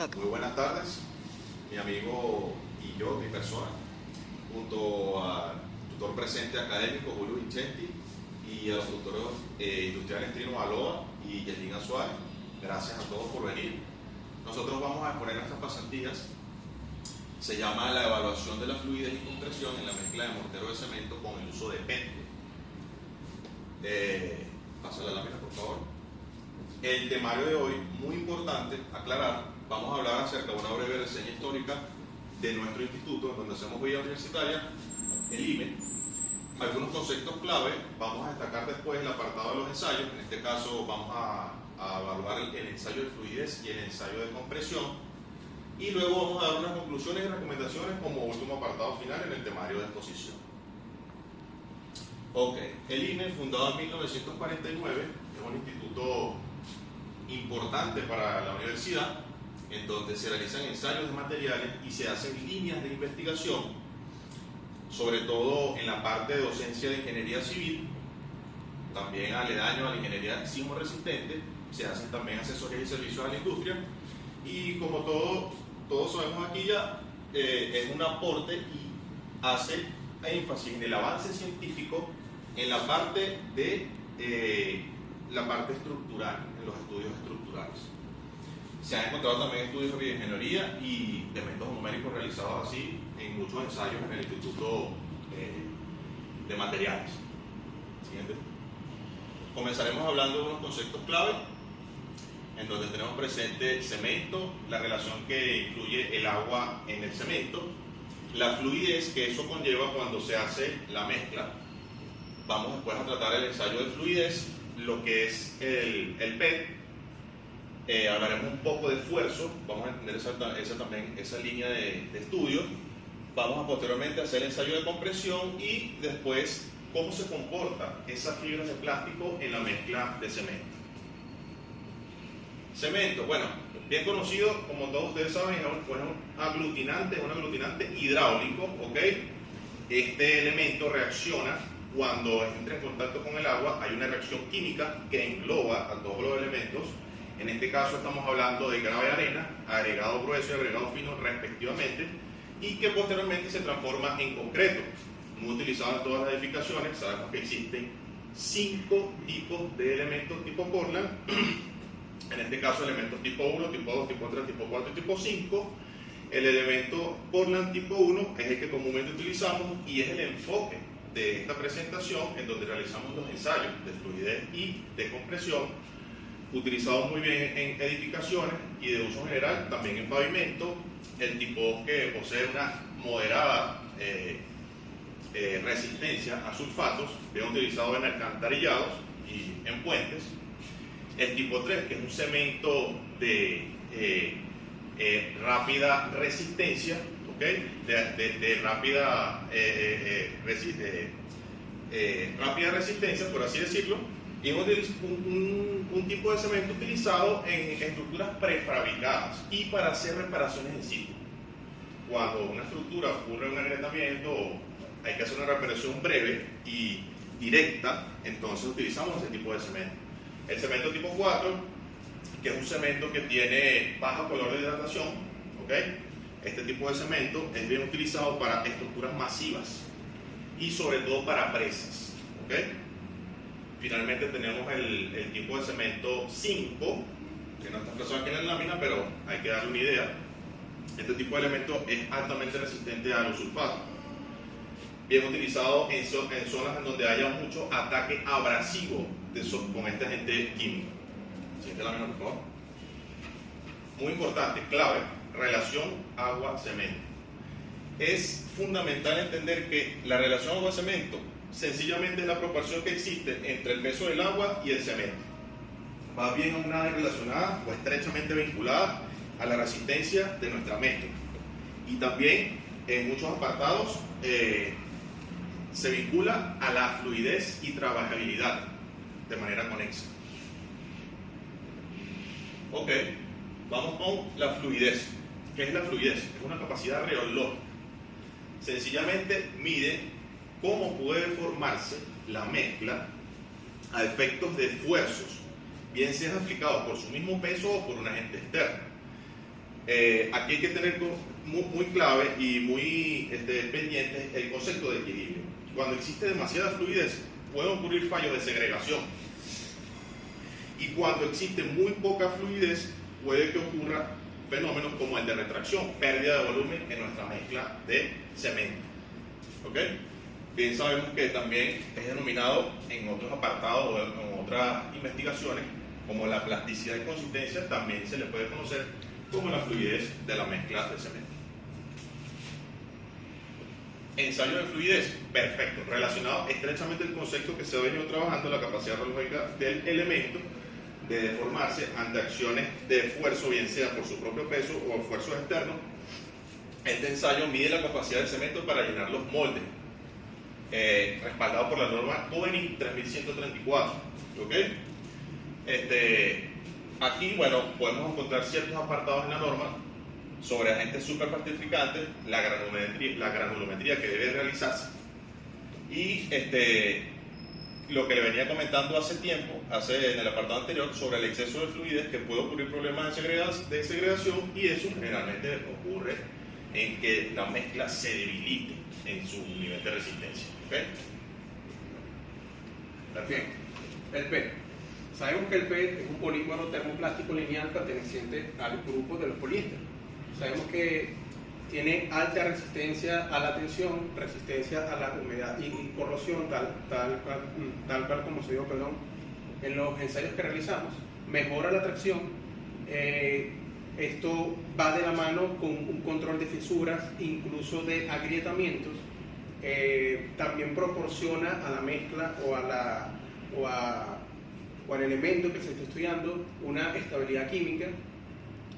Muy buenas tardes, mi amigo y yo, mi persona, junto al tutor presente académico Julio Vincenti y a los tutores industriales Trino Baloa y Yelina Suárez. Gracias a todos por venir. Nosotros vamos a exponer nuestras pasantías. Se llama la evaluación de la fluidez y compresión en la mezcla de mortero de cemento con el uso de PET. Pasa la lámina, por favor. El temario de hoy, muy importante aclarar, vamos a hablar acerca de una breve reseña histórica de nuestro instituto, en donde hacemos vida universitaria, el IME. Algunos conceptos clave, vamos a destacar después el apartado de los ensayos. En este caso vamos a evaluar el ensayo de fluidez y el ensayo de compresión. Y luego vamos a dar unas conclusiones y recomendaciones como último apartado final en el temario de exposición. Ok, el IME, fundado en 1949, es un instituto importante para la universidad, en donde se realizan ensayos de materiales y se hacen líneas de investigación, sobre todo en la parte de docencia de ingeniería civil, también aledaño a la ingeniería sismo-resistente, se hacen también asesorías y servicios a la industria, y como todos sabemos aquí ya, es un aporte y hace énfasis en el avance científico en la parte de la parte estructural, en los estudios estructurales. Se han encontrado también estudios de bioingeniería y de métodos numéricos realizados así en muchos ensayos en el Instituto de Materiales. Siguiente. Comenzaremos hablando de unos conceptos clave, en donde tenemos presente cemento, la relación que influye el agua en el cemento, la fluidez que eso conlleva cuando se hace la mezcla. Vamos después a tratar el ensayo de fluidez, lo que es el PET. Hablaremos un poco de esfuerzo, vamos a entender esa línea de estudio. Vamos a posteriormente hacer el ensayo de compresión y después cómo se comporta esas fibras de plástico en la mezcla de cemento. Cemento, bueno, bien conocido, como todos ustedes saben, es un aglutinante hidráulico, ¿ok? Este elemento reacciona cuando entra en contacto con el agua, hay una reacción química que engloba a todos los elementos. En este caso estamos hablando de grava y arena, agregado grueso y agregado fino respectivamente, y que posteriormente se transforma en concreto. Muy utilizado en todas las edificaciones, sabemos que existen 5 tipos de elementos tipo Portland. En este caso, elementos tipo 1, tipo 2, tipo 3, tipo 4 y tipo 5. El elemento Portland tipo 1 es el que comúnmente utilizamos y es el enfoque de esta presentación, en donde realizamos los ensayos de fluidez y de compresión, utilizados muy bien en edificaciones y de uso general, también en pavimento. El tipo 2 que posee una moderada resistencia a sulfatos, bien utilizado en alcantarillados y en puentes. El tipo 3, que es un cemento de rápida resistencia, ¿okay? de rápida resistencia, por así decirlo, y es un tipo de cemento utilizado en estructuras prefabricadas y para hacer reparaciones in situ. Cuando una estructura ocurre un agrietamiento, hay que hacer una reparación breve y directa, entonces utilizamos ese tipo de cemento. El cemento tipo 4, que es un cemento que tiene bajo color de hidratación, ¿okay? Este tipo de cemento es bien utilizado para estructuras masivas y sobre todo para presas, ¿okay? Finalmente tenemos el tipo de cemento 5, que no está expresado aquí en la lámina, pero hay que darle una idea. Este tipo de elemento es altamente resistente a los sulfatos, bien utilizado en zonas en donde haya mucho ataque abrasivo con este agente químico. Siguiente lámina, por favor. Muy importante, clave, relación agua-cemento. Es fundamental entender que la relación agua-cemento sencillamente es la proporción que existe entre el peso del agua y el cemento. Va bien una relacionada o estrechamente vinculada a la resistencia de nuestra mezcla. Y también en muchos apartados se vincula a la fluidez y trabajabilidad de manera conexa. Ok, vamos con la fluidez. ¿Qué es la fluidez? Es una capacidad rheológica. Sencillamente mide cómo puede formarse la mezcla a efectos de esfuerzos, bien sean aplicados por su mismo peso o por un agente externo. Aquí hay que tener muy clave y muy pendiente el concepto de equilibrio. Cuando existe demasiada fluidez, pueden ocurrir fallos de segregación. Y cuando existe muy poca fluidez, puede que ocurra fenómenos como el de retracción, pérdida de volumen en nuestra mezcla de cemento. ¿Ok? Bien sabemos que también es denominado en otros apartados o en otras investigaciones como la plasticidad y consistencia, también se le puede conocer como la fluidez de la mezcla de cemento. Ensayo de fluidez, perfecto, relacionado estrechamente al concepto que se ha venido trabajando, la capacidad relógica del elemento de deformarse ante acciones de esfuerzo, bien sea por su propio peso o esfuerzos externos. Este ensayo mide la capacidad del cemento para llenar los moldes, respaldado por la norma Covenant 3134. ¿Ok? Aquí, bueno, podemos encontrar ciertos apartados en la norma sobre agentes superpartificantes, la granulometría que debe realizarse y lo que le venía comentando hace tiempo, en el apartado anterior, sobre el exceso de fluidez, que puede ocurrir problemas de segregación, y eso generalmente ocurre en que la mezcla se debilite en su nivel de resistencia. ¿Okay? Bien. El PET. Sabemos que el PET es un polímero termoplástico lineal perteneciente al grupo de los poliésteres. Sabemos que tiene alta resistencia a la tensión, resistencia a la humedad y corrosión, tal cual como se dio, en los ensayos que realizamos. Mejora la tracción. Esto va de la mano con un control de fisuras, incluso de agrietamientos. También proporciona a la mezcla o al elemento que se está estudiando una estabilidad química.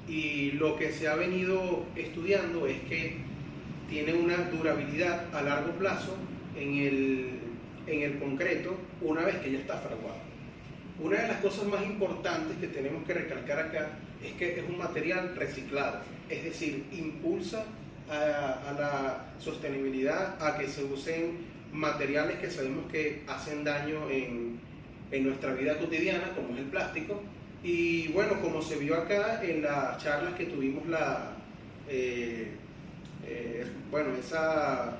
Y lo que se ha venido estudiando es que tiene una durabilidad a largo plazo en el concreto una vez que ya está fraguado. Una de las cosas más importantes que tenemos que recalcar acá es que es un material reciclado, es decir, impulsa a la sostenibilidad, a que se usen materiales que sabemos que hacen daño en nuestra vida cotidiana, como es el plástico. Y bueno, como se vio acá en las charlas que tuvimos esa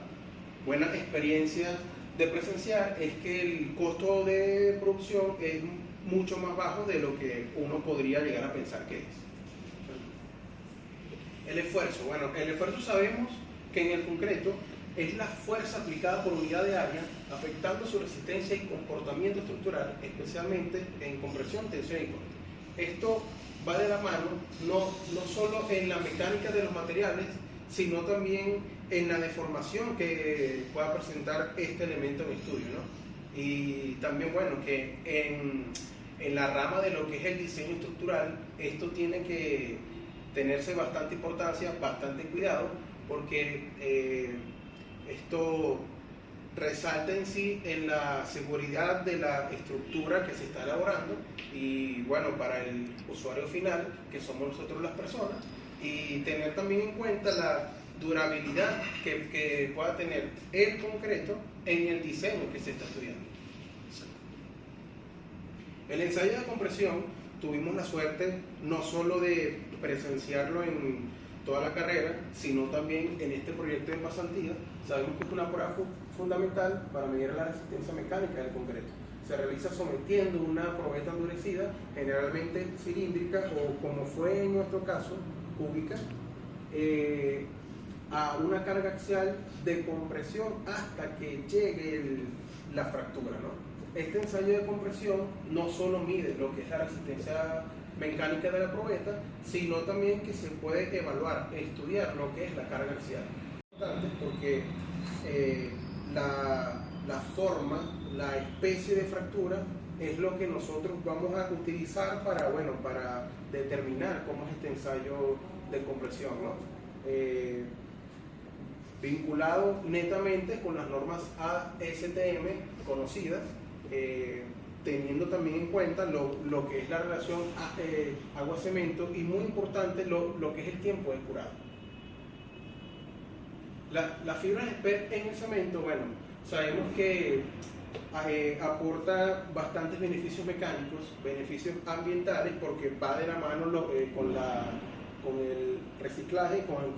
buena experiencia de presenciar, es que el costo de producción es mucho más bajo de lo que uno podría llegar a pensar que es. El esfuerzo, bueno, el esfuerzo sabemos que en el concreto es la fuerza aplicada por unidad de área, afectando su resistencia y comportamiento estructural, especialmente en compresión, tensión y corte. Esto va de la mano no solo en la mecánica de los materiales, sino también en la deformación que pueda presentar este elemento en estudio, ¿no? Y también, bueno, que en la rama de lo que es el diseño estructural, esto tiene que tenerse bastante importancia, bastante cuidado, porque esto resalta en sí en la seguridad de la estructura que se está elaborando y bueno, para el usuario final, que somos nosotros las personas, y tener también en cuenta la durabilidad que pueda tener el concreto en el diseño que se está estudiando. El ensayo de compresión tuvimos la suerte no solo de presenciarlo en toda la carrera, sino también en este proyecto de pasantía. Sabemos que es una prueba fundamental para medir la resistencia mecánica del concreto. Se realiza sometiendo una probeta endurecida, generalmente cilíndrica o, como fue en nuestro caso, cúbica, a una carga axial de compresión hasta que llegue la fractura, ¿no? Este ensayo de compresión no solo mide lo que es la resistencia mecánica de la probeta, sino también que se puede evaluar, estudiar lo que es la carga axial. Porque la forma, la especie de fractura es lo que nosotros vamos a utilizar para determinar cómo es este ensayo de compresión, ¿no? Vinculado netamente con las normas ASTM conocidas, teniendo también en cuenta lo que es la relación agua-cemento y muy importante lo que es el tiempo de curado. Las fibras PET en el cemento, bueno, sabemos que aporta bastantes beneficios mecánicos, beneficios ambientales, porque va de la mano con el reciclaje, con el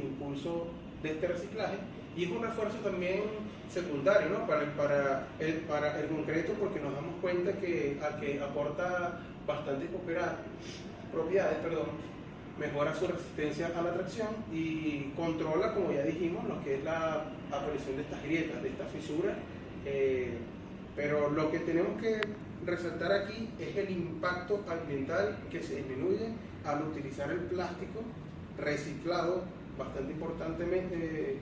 impulso de este reciclaje, y es un refuerzo también secundario, ¿no? para el concreto, porque nos damos cuenta que aporta bastantes propiedades, mejora su resistencia a la tracción y controla, como ya dijimos, lo que es la aparición de estas grietas, de estas fisuras. Pero lo que tenemos que resaltar aquí es el impacto ambiental que se disminuye al utilizar el plástico reciclado, bastante importantemente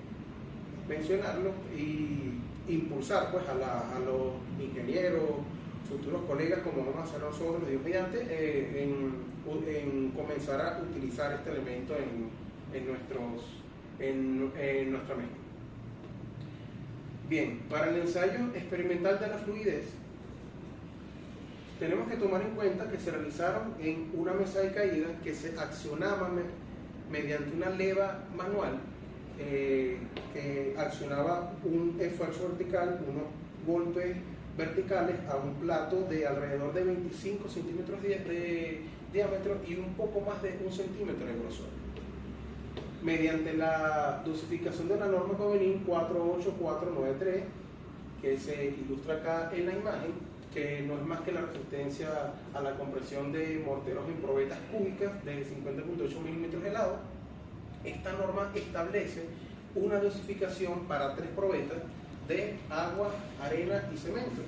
mencionarlo, y impulsar pues a los ingenieros, futuros colegas, como vamos a hacer nosotros, Dios mediante, en comenzar a utilizar este elemento en nuestra mezcla. Bien, para el ensayo experimental de la fluidez, tenemos que tomar en cuenta que se realizaron en una mesa de caída que se accionaba mediante una leva manual que accionaba un esfuerzo vertical, unos golpes verticales a un plato de alrededor de 25 centímetros de diámetro y un poco más de 1 centímetro de grosor. Mediante la dosificación de la norma Covenin 48493, que se ilustra acá en la imagen, que no es más que la resistencia a la compresión de morteros en probetas cúbicas de 50.8 milímetros de lado, esta norma establece una dosificación para 3 probetas de agua, arena y cemento.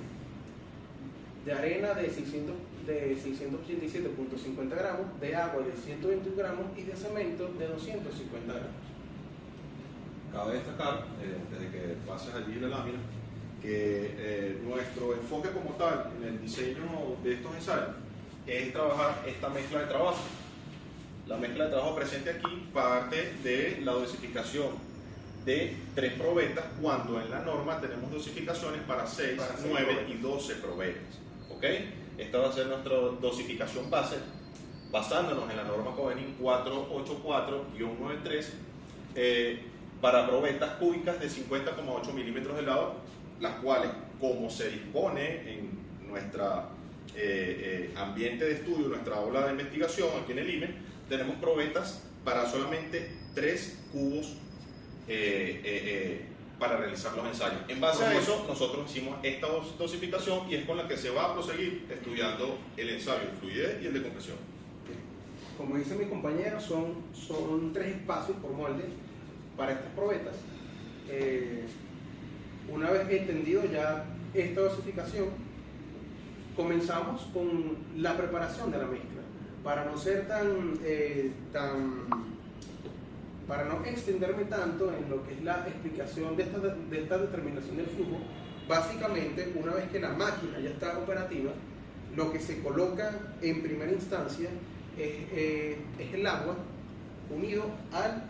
De arena de 687.50 gramos, de agua de 121 gramos y de cemento de 250 gramos. Cabe destacar, desde que pases allí la lámina, que nuestro enfoque como tal en el diseño de estos ensayos es trabajar esta mezcla de trabajo. La mezcla de trabajo presente aquí parte de la dosificación de 3 probetas, cuando en la norma tenemos dosificaciones para 6, 9 y 12 probetas. ¿Ok? Esta va a ser nuestra dosificación base, basándonos en la norma Covenin 484-93, para probetas cúbicas de 50,8 milímetros de lado, las cuales, como se dispone en nuestra ambiente de estudio, nuestra aula de investigación aquí en el IME, tenemos probetas para solamente 3 cubos para realizar los ensayos. En base a eso, nosotros hicimos esta dosificación y es con la que se va a proseguir estudiando el ensayo de fluidez y el de compresión. Como dice mi compañero, son 3 espacios por molde para estas probetas. Una vez entendido ya esta dosificación, comenzamos con la preparación de la mezcla. Para no ser para no extenderme tanto en lo que es la explicación de esta determinación del flujo, básicamente, una vez que la máquina ya está operativa, lo que se coloca en primera instancia es el agua unido al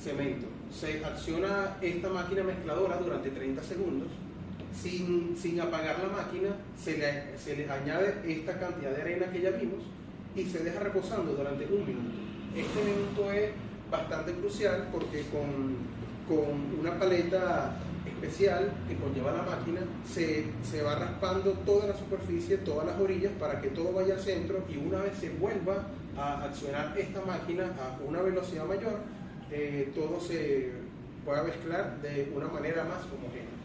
cemento. Se acciona esta máquina mezcladora durante 30 segundos. Sin apagar la máquina, se le añade esta cantidad de arena que ya vimos y se deja reposando durante 1 minuto. Este minuto es bastante crucial porque con una paleta especial que conlleva la máquina se va raspando toda la superficie, todas las orillas, para que todo vaya al centro, y una vez se vuelva a accionar esta máquina a una velocidad mayor, todo se pueda mezclar de una manera más homogénea.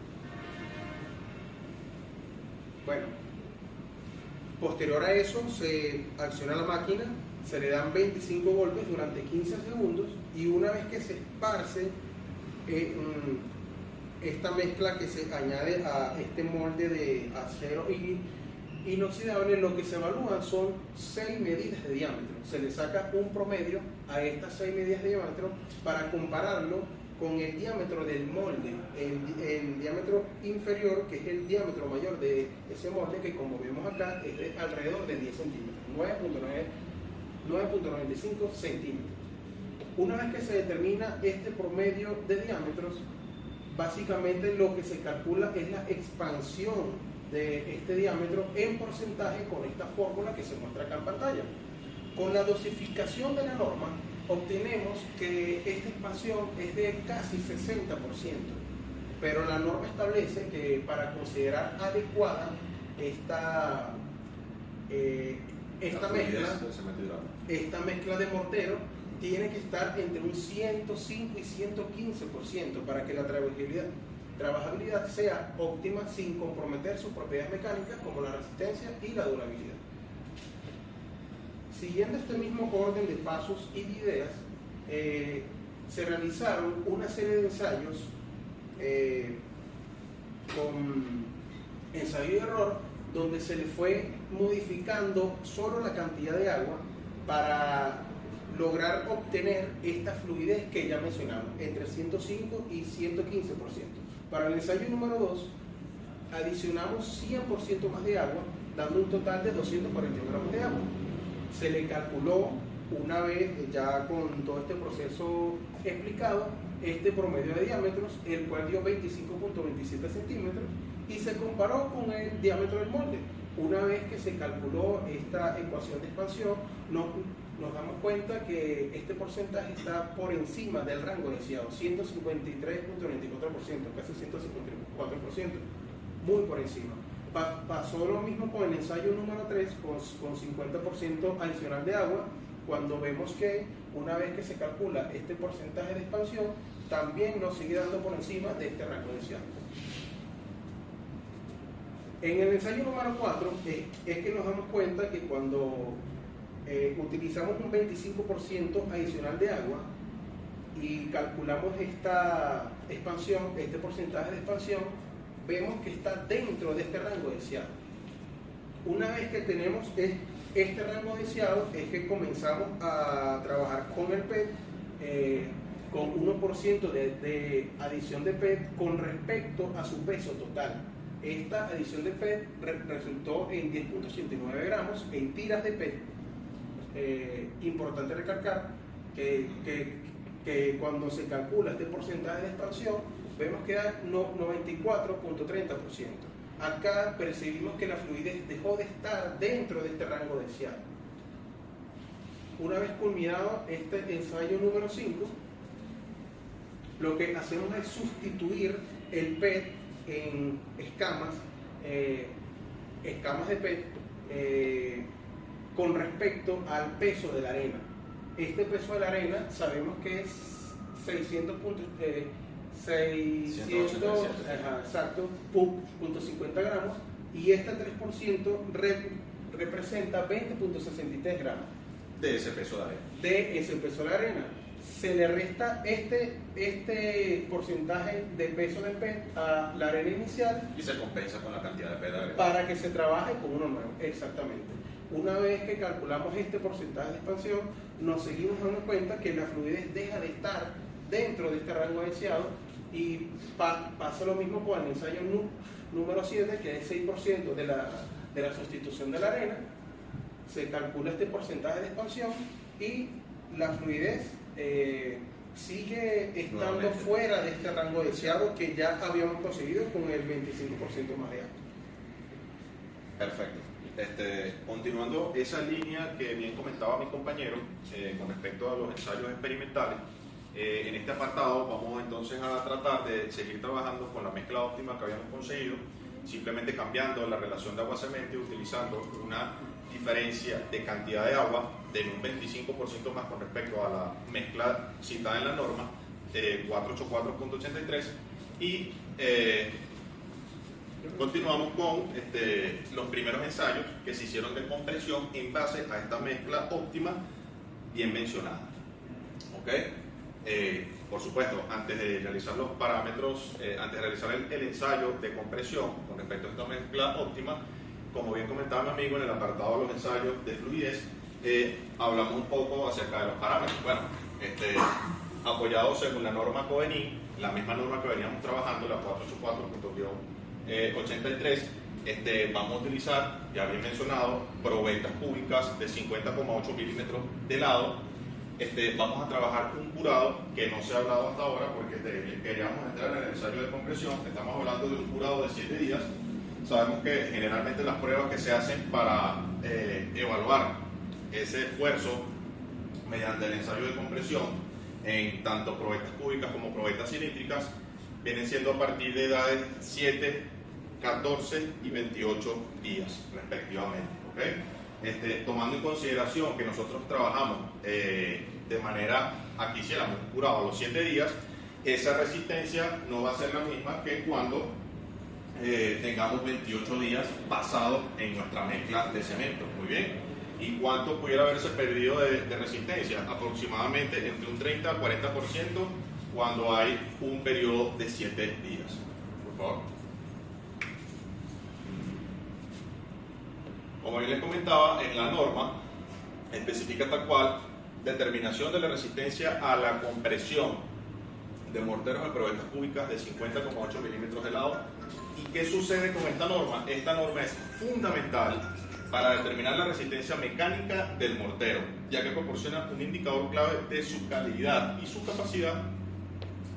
Bueno, posterior a eso se acciona la máquina, se le dan 25 golpes durante 15 segundos y una vez que se esparce esta mezcla que se añade a este molde de acero inoxidable, lo que se evalúa son 6 medidas de diámetro. Se le saca un promedio a estas 6 medidas de diámetro para compararlo con el diámetro del molde, el diámetro inferior, que es el diámetro mayor de ese molde, que como vemos acá es de alrededor de 10 centímetros, 9.95 centímetros. Una vez que se determina este promedio de diámetros, básicamente lo que se calcula es la expansión de este diámetro en porcentaje con esta fórmula que se muestra acá en pantalla. Con la dosificación de la norma obtenemos que esta expansión es de casi 60%, pero la norma establece que para considerar adecuada esta mezcla de mortero tiene que estar entre un 105 y 115% para que la trabajabilidad sea óptima sin comprometer sus propiedades mecánicas como la resistencia y la durabilidad. Siguiendo este mismo orden de pasos y de ideas, se realizaron una serie de ensayos con ensayo y error, donde se le fue modificando solo la cantidad de agua para lograr obtener esta fluidez que ya mencionamos, entre 105 y 115%. Para el ensayo número 2, adicionamos 100% más de agua, dando un total de 241 gramos de agua. Se le calculó, una vez ya con todo este proceso explicado, este promedio de diámetros, el cual dio 25.27 centímetros, y se comparó con el diámetro del molde. Una vez que se calculó esta ecuación de expansión, nos damos cuenta que este porcentaje está por encima del rango deseado, 153.94%, casi 154%, muy por encima. Pasó lo mismo con el ensayo número 3, con 50% adicional de agua, cuando vemos que una vez que se calcula este porcentaje de expansión, también nos sigue dando por encima de este rango deseado. En el ensayo número 4 es que nos damos cuenta que cuando utilizamos un 25% adicional de agua y calculamos esta expansión, este porcentaje de expansión, vemos que está dentro de este rango deseado. Una vez que tenemos este rango deseado, es que comenzamos a trabajar con el PET, con 1% de adición de PET con respecto a su peso total. Esta adición de PET resultó en 10.89 gramos en tiras de PET. Importante recalcar que cuando se calcula este porcentaje de expansión, vemos que da 94.30%. Acá percibimos que la fluidez dejó de estar dentro de este rango deseado. Una vez culminado este ensayo número 5, lo que hacemos es sustituir el PET en escamas de PET con respecto al peso de la arena. Este peso de la arena sabemos que es 600.50 gramos, y este 3% representa 20.63 gramos de ese peso de arena. De ese peso de arena. Se le resta este porcentaje de peso de PET a la arena inicial Y se compensa con la cantidad de PET de arena. para que se trabaje con uno nuevo. Exactamente. Una vez que calculamos este porcentaje de expansión, nos seguimos dando cuenta que la fluidez deja de estar dentro de este rango deseado, y pasa lo mismo con el ensayo número 7, que es 6% de la sustitución de la arena. Se calcula este porcentaje de expansión y la fluidez sigue estando nuevamente fuera de este rango deseado que ya habíamos conseguido con el 25% más de agua. Perfecto. Continuando esa línea que bien comentaba mi compañero con respecto a los ensayos experimentales, en este apartado vamos entonces a tratar de seguir trabajando con la mezcla óptima que habíamos conseguido, simplemente cambiando la relación de agua-cemento y utilizando una diferencia de cantidad de agua de un 25% más con respecto a la mezcla citada en la norma, 484.83, y continuamos con los primeros ensayos que se hicieron de compresión en base a esta mezcla óptima bien mencionada. ¿Okay? Por supuesto, antes de realizar los parámetros, antes de realizar el ensayo de compresión con respecto a esta mezcla óptima, como bien comentaba mi amigo en el apartado de los ensayos de fluidez, hablamos un poco acerca de los parámetros. Bueno, apoyados según la norma COENI, la misma norma que veníamos trabajando, la 484.83, vamos a utilizar, ya bien mencionado, probetas cúbicas de 50,8 milímetros de lado. Vamos a trabajar un curado que no se ha hablado hasta ahora porque queríamos entrar en el ensayo de compresión. Estamos hablando de un curado de 7 días. Sabemos que generalmente las pruebas que se hacen para evaluar ese esfuerzo mediante el ensayo de compresión en tanto probetas cúbicas como probetas cilíndricas vienen siendo a partir de edades 7, 14 y 28 días respectivamente. ¿Okay? Tomando en consideración que nosotros trabajamos de manera, aquí si la hemos curado a los 7 días, esa resistencia no va a ser la misma que cuando tengamos 28 días basados en nuestra mezcla de cemento. Muy bien. ¿Y cuánto pudiera haberse perdido de resistencia? Aproximadamente entre un 30 al 40% cuando hay un periodo de 7 días. Por favor. Como bien les comentaba, en la norma especifica tal cual determinación de la resistencia a la compresión de morteros de probetas cúbicas de 50,8 milímetros de lado. ¿Y qué sucede con esta norma? Esta norma es fundamental para determinar la resistencia mecánica del mortero, ya que proporciona un indicador clave de su calidad y su capacidad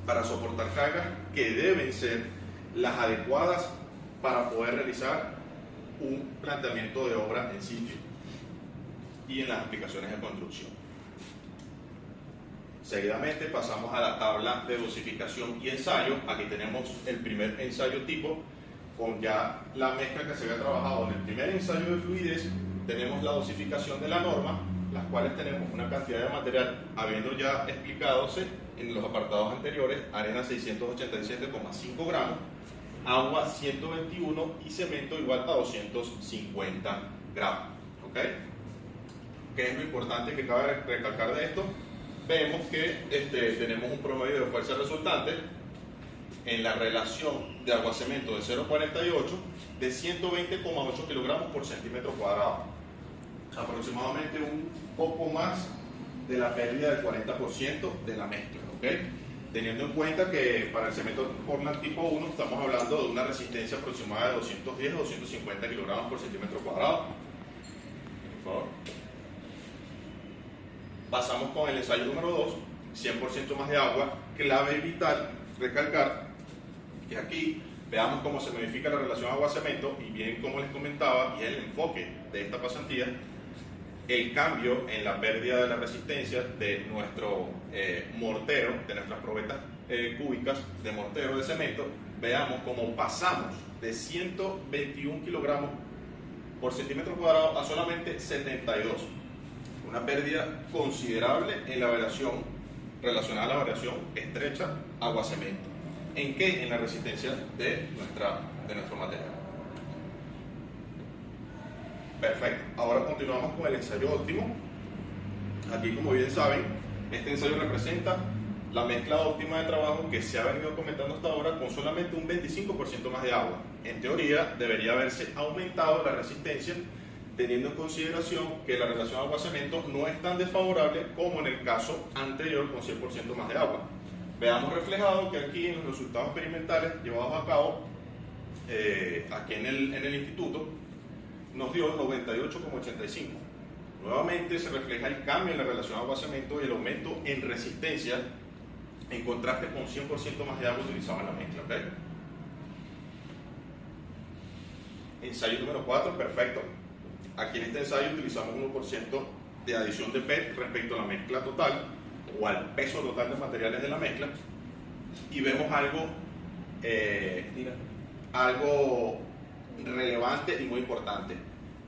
para soportar cargas que deben ser las adecuadas para poder realizar un planteamiento de obra en sitio y en las aplicaciones de construcción. Seguidamente pasamos a la tabla de dosificación y ensayo. Aquí tenemos el primer ensayo tipo con ya la mezcla que se había trabajado. En el primer ensayo de fluidez tenemos la dosificación de la norma, las cuales tenemos una cantidad de material habiendo ya explicadose en los apartados anteriores: arena 687,5 gramos, agua 121 y cemento igual a 250 gramos. ¿Ok? ¿Qué es lo importante que cabe recalcar de esto? Vemos que tenemos un promedio de fuerza resultante en la relación de agua-cemento de 0,48 de 120,8 kilogramos por centímetro cuadrado. Aproximadamente un poco más de la pérdida del 40% de la mezcla. ¿Okay? Teniendo en cuenta que para el cemento Portland tipo 1 estamos hablando de una resistencia aproximada de 210 a 250 kilogramos por centímetro cuadrado. Por favor. Pasamos con el ensayo número 2, 100% más de agua. Clave vital recalcar que aquí veamos cómo se modifica la relación agua-cemento y bien como les comentaba, y el enfoque de esta pasantía, el cambio en la pérdida de la resistencia de nuestro mortero, de nuestras probetas cúbicas de mortero de cemento. Veamos cómo pasamos de 121 kilogramos por centímetro cuadrado a solamente 72. Una pérdida considerable en la variación relacionada a la variación estrecha agua-cemento. ¿En qué? En la resistencia de nuestro material. Perfecto. Ahora continuamos con el ensayo óptimo. Aquí, como bien saben, este ensayo representa la mezcla óptima de trabajo que se ha venido comentando hasta ahora con solamente un 25% más de agua. En teoría, debería haberse aumentado la resistencia, teniendo en consideración que la relación agua-cemento no es tan desfavorable como en el caso anterior con 100% más de agua. Veamos reflejado que aquí en los resultados experimentales llevados a cabo aquí en el instituto nos dio 98,85. Nuevamente se refleja el cambio en la relación agua-cemento y el aumento en resistencia en contraste con 100% más de agua utilizado en la mezcla. ¿Okay? Ensayo número 4, perfecto. Aquí en este ensayo utilizamos 1% de adición de PET respecto a la mezcla total o al peso total de materiales de la mezcla, y vemos algo relevante y muy importante: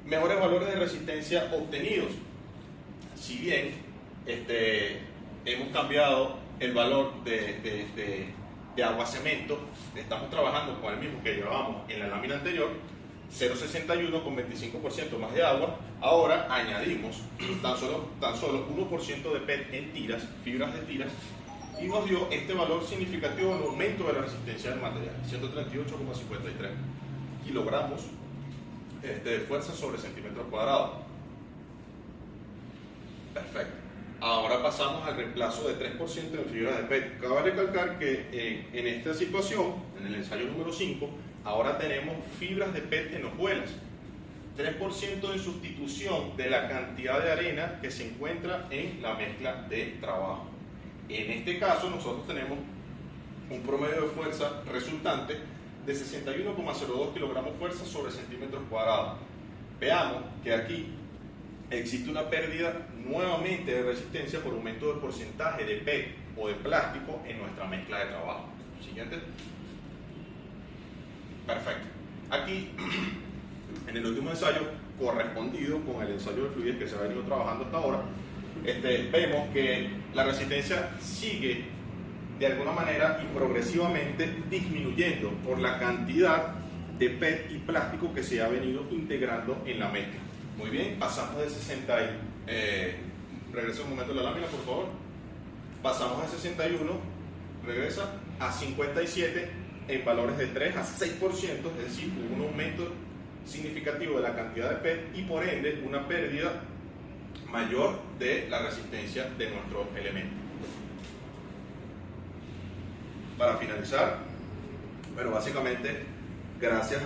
mejores valores de resistencia obtenidos. Si bien hemos cambiado el valor de agua-cemento, estamos trabajando con el mismo que llevábamos en la lámina anterior, 0,61 con 25% más de agua. Ahora añadimos tan solo 1% de PET en tiras, fibras de tiras, y nos dio este valor significativo en aumento de la resistencia del material: 138,53 kilogramos de fuerza sobre centímetro cuadrado. Perfecto. Ahora pasamos al reemplazo de 3% en fibras de PET. Cabe recalcar que en esta situación, en el ensayo número 5, ahora tenemos fibras de PET en hojuelas. 3% en sustitución de la cantidad de arena que se encuentra en la mezcla de trabajo. En este caso, nosotros tenemos un promedio de fuerza resultante de 61,02 kilogramos fuerza sobre centímetros cuadrados. Veamos que aquí existe una pérdida nuevamente de resistencia por aumento del porcentaje de PET o de plástico en nuestra mezcla de trabajo. Siguiente. Perfecto. Aquí, en el último ensayo, correspondido con el ensayo de fluidez que se ha venido trabajando hasta ahora, vemos que la resistencia sigue de alguna manera y progresivamente disminuyendo por la cantidad de PET y plástico que se ha venido integrando en la mezcla. Muy bien, pasamos de 60 regresa un momento la lámina, por favor. Pasamos de 61, regresa a 57 en valores de 3 a 6%, es decir, hubo un aumento significativo de la cantidad de PET y por ende una pérdida mayor de la resistencia de nuestro elemento. Para finalizar, bueno, básicamente gracias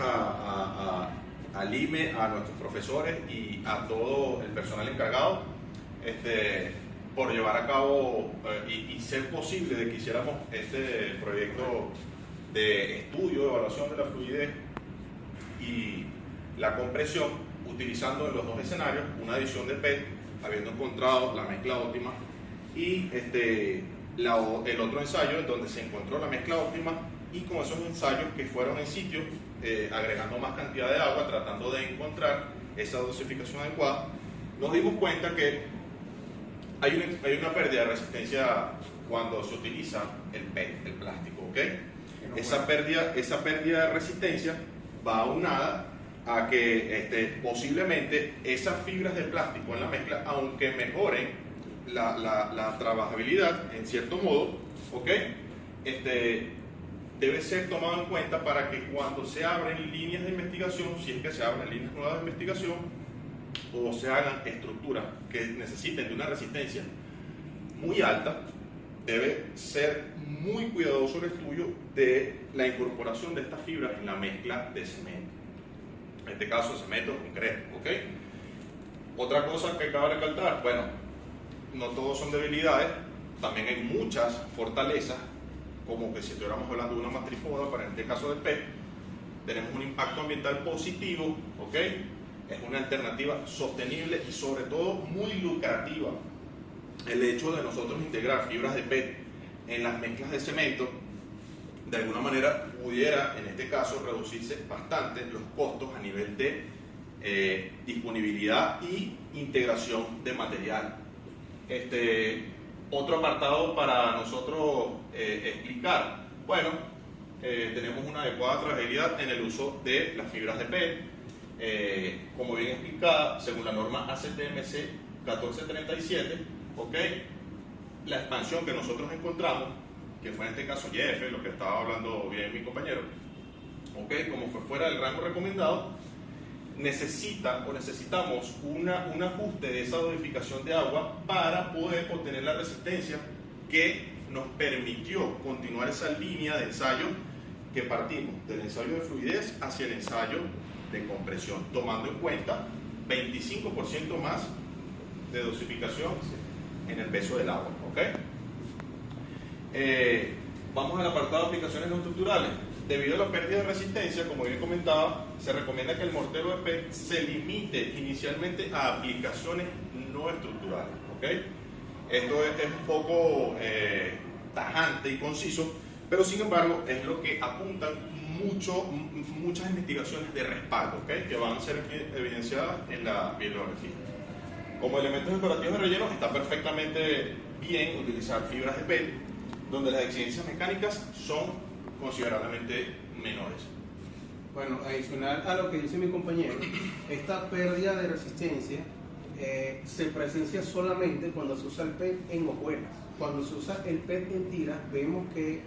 al IME, a nuestros profesores y a todo el personal encargado por llevar a cabo y ser posible de que hiciéramos este proyecto de estudio, de evaluación de la fluidez y la compresión, utilizando en los dos escenarios una adición de PET, habiendo encontrado la mezcla óptima, y el otro ensayo en donde se encontró la mezcla óptima, y con esos ensayos que fueron en sitio, agregando más cantidad de agua, tratando de encontrar esa dosificación adecuada, nos dimos cuenta que hay una pérdida de resistencia cuando se utiliza el PET, el plástico, ¿ok? Esa pérdida de resistencia va aunada a que posiblemente esas fibras de plástico en la mezcla, aunque mejoren la trabajabilidad en cierto modo, ¿ok? Debe ser tomado en cuenta para que cuando se abren líneas de investigación, si es que se abren líneas nuevas de investigación, o se hagan estructuras que necesiten de una resistencia muy alta, debe ser muy cuidadoso el estudio de la incorporación de estas fibras en la mezcla de cemento. En este caso, cemento concreto, ¿ok? Otra cosa que cabe recalcar, bueno, no todos son debilidades, también hay muchas fortalezas, como que si estuviéramos hablando de una matrifoda, pero en este caso del PET, tenemos un impacto ambiental positivo, ¿ok? Es una alternativa sostenible y sobre todo muy lucrativa. El hecho de nosotros integrar fibras de PET en las mezclas de cemento, de alguna manera pudiera, en este caso, reducirse bastante los costos a nivel de disponibilidad y integración de material. Otro apartado para nosotros explicar, bueno, tenemos una adecuada trazabilidad en el uso de las fibras de PET, como bien explicada, según la norma ACTMC 1437, ¿ok? La expansión que nosotros encontramos, que fue en este caso YF, lo que estaba hablando bien mi compañero, ¿ok? Como fue fuera del rango recomendado, necesitamos un ajuste de esa dosificación de agua para poder obtener la resistencia que nos permitió continuar esa línea de ensayo que partimos del ensayo de fluidez hacia el ensayo de compresión, tomando en cuenta 25% más de dosificación en el peso del agua, ¿ok? Vamos al apartado de aplicaciones no estructurales. Debido a la pérdida de resistencia, como bien comentaba, se recomienda que el mortero de PET se limite inicialmente a aplicaciones no estructurales, ¿ok? Esto es un poco tajante y conciso, pero sin embargo es lo que apuntan muchas investigaciones de respaldo, ¿ok? Que van a ser evidenciadas en la bibliografía. Como elementos decorativos de relleno está perfectamente bien utilizar fibras de PET, donde las exigencias mecánicas son considerablemente menores. Bueno, adicional a lo que dice mi compañero, esta pérdida de resistencia se presencia solamente cuando se usa el PET en hojuelas. Cuando se usa el PET en tiras, vemos que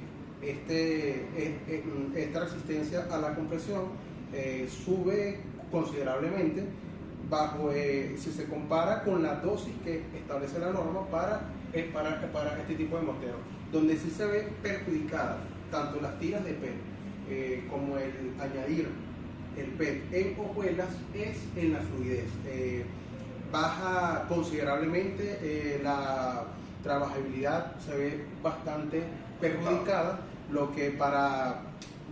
esta resistencia a la compresión sube considerablemente si se compara con la dosis que establece la norma para este tipo de mortero, donde sí se ve perjudicada tanto las tiras de PET como el añadir el PET en hojuelas es en la fluidez. Baja considerablemente la trabajabilidad, se ve bastante perjudicada, lo que para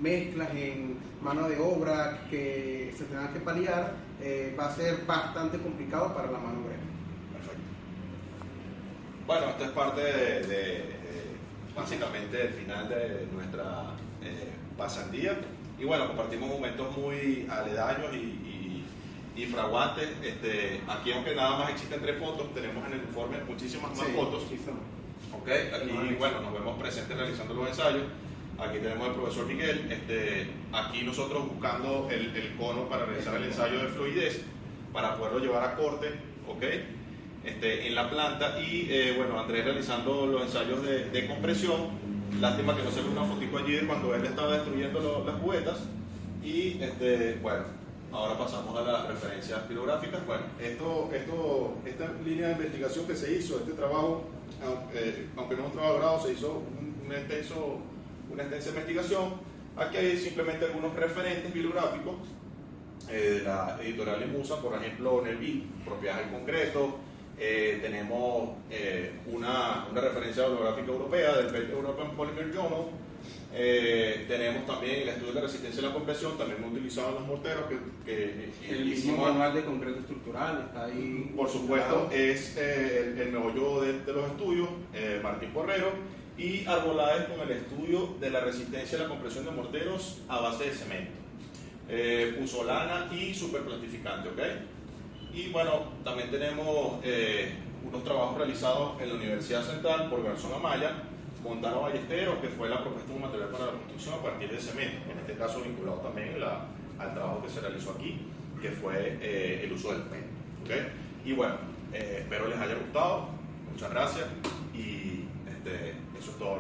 mezclas en mano de obra que se tengan que paliar va a ser bastante complicado para la mano obrera. Perfecto. Bueno, esta es parte básicamente del final de nuestra pasantía, y bueno, compartimos momentos muy aledaños y y fraguantes. Aquí, aunque nada más existen 3 fotos, tenemos en el informe muchísimas más fotos. Sí, son. Ok, aquí bueno, nos vemos presentes realizando los ensayos. Aquí tenemos al profesor Miguel. Aquí nosotros buscando el cono para realizar el ensayo de fluidez, para poderlo llevar a corte, ok, en la planta. Y bueno, Andrés realizando los ensayos de compresión. Lástima que no se ve una fotico allí de cuando él estaba destruyendo las cubetas. Y bueno, ahora pasamos a las referencias pilográficas. Bueno, esta línea de investigación que se hizo, este trabajo, aunque no es un trabajo de grado, se hizo una extensa investigación. Aquí hay simplemente algunos referentes bibliográficos de la editorial Limusa, por ejemplo, Nelvi, propiedades del concreto. Tenemos una referencia bibliográfica europea del Paper European Polymer Journal. Tenemos también el estudio de la resistencia a la compresión, también hemos utilizado en los morteros. El mismo manual de concreto estructural está ahí. Por supuesto, es el meollo de los estudios, Martín Porrero, y Arbolades con el estudio de la resistencia a la compresión de morteros a base de cemento, pusolana y superplastificante, ¿ok? Y bueno, también tenemos unos trabajos realizados en la Universidad Central por Garzón Amaya, Montano Ballesteros, que fue la propuesta de un material para la construcción a partir de cemento, en este caso vinculado también al trabajo que se realizó aquí, que fue el uso del PET, ¿ok? Y bueno, espero les haya gustado, muchas gracias y eso es todo.